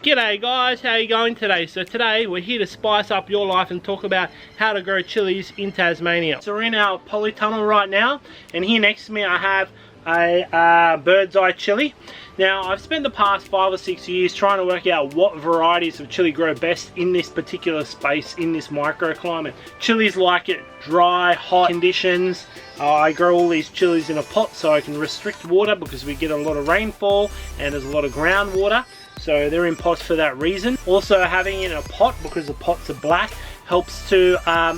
G'day guys, how you going today? So today we're here to spice up your life and talk about how to grow chilies in Tasmania. So we're in our polytunnel right now, and here next to me I have a bird's eye chilli. Now I've spent the past 5 or 6 years trying to work out what varieties of chili grow best in this particular space, in this microclimate. Chilies like it dry, hot conditions. I grow all these chilies in a pot so I can restrict water because we get a lot of rainfall and there's a lot of groundwater. So they're in pots for that reason. Also having it in a pot, because the pots are black, helps to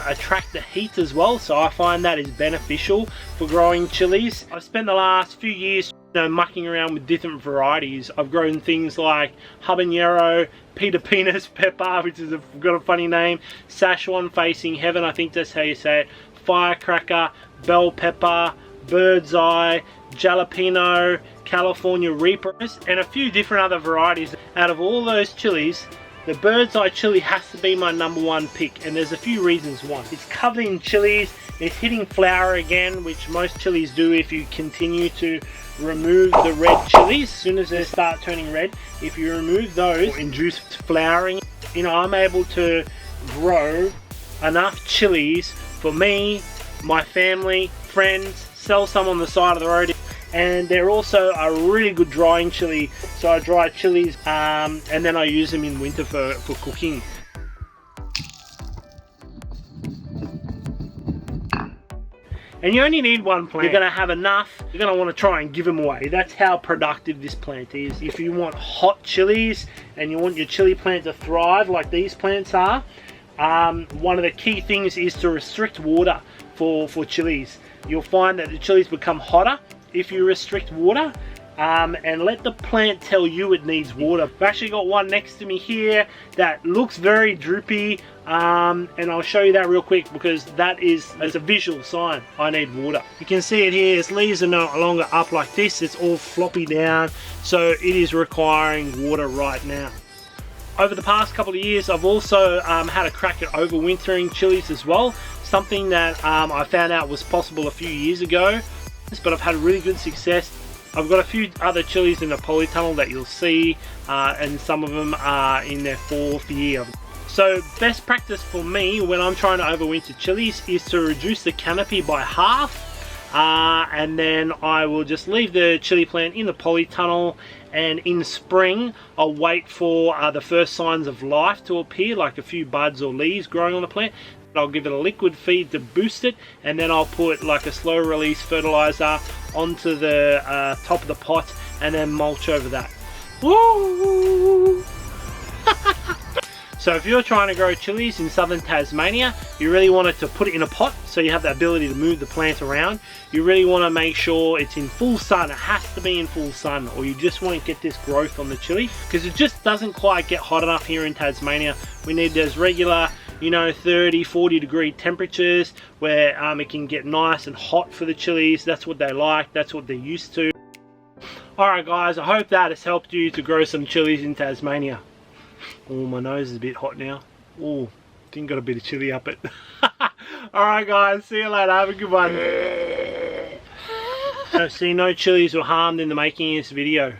attract the heat as well. So I find that is beneficial for growing chilies. I've spent the last few years mucking around with different varieties. I've grown things like habanero, Peter Penis pepper, which is got a funny name, Szechuan facing heaven, I think that's how you say it, firecracker, bell pepper, bird's eye, jalapeno, California Reaper, and a few different other varieties. Out of all those chilies, the bird's eye chili has to be my #1 pick, and there's a few reasons why. It's covered in chilies, it's hitting flower again, which most chilies do if you continue to remove the red chilies. As soon as they start turning red, if you remove those, induce flowering. I'm able to grow enough chilies for me, my family, friends, sell some on the side of the road, and they're also a really good drying chili. So I dry chilies and then I use them in winter for cooking. And you only need one plant. You're going to have enough. You're going to want to try and give them away. That's how productive this plant is. If you want hot chilies and you want your chili plant to thrive like these plants are, one of the key things is to restrict water for chilies. You'll find that the chilies become hotter if you restrict water, and let the plant tell you it needs water. I've actually got one next to me here that looks very droopy, and I'll show you that real quick because that is as a visual sign I need water. You can see it here, its leaves are no longer up like this, it's all floppy down, so it is requiring water right now. Over the past couple of years I've also had a crack at overwintering chilies as well, something that I found out was possible a few years ago, but I've had really good success. I've got a few other chilies in the polytunnel that you'll see, and some of them are in their 4th year. So best practice for me when I'm trying to overwinter chilies is to reduce the canopy by half, and then I will just leave the chili plant in the polytunnel, and in spring I'll wait for the first signs of life to appear, like a few buds or leaves growing on the plant. I'll give it a liquid feed to boost it, and then I'll put like a slow release fertilizer onto the top of the pot and then mulch over that. Woo! So if you're trying to grow chilies in southern Tasmania, you really want to put it in a pot so you have the ability to move the plant around. You really want to make sure it's in full sun. It has to be in full sun, or you just won't get this growth on the chili, because it just doesn't quite get hot enough here in Tasmania. We need those regular 30-40 degree temperatures where it can get nice and hot for the chilies. That's what they like, that's what they're used to. Alright guys, I hope that has helped you to grow some chilies in Tasmania. Oh, my nose is a bit hot now. Oh, I think got a bit of chili up it. Alright guys, see you later, have a good one. See, no chilies were harmed in the making of this video.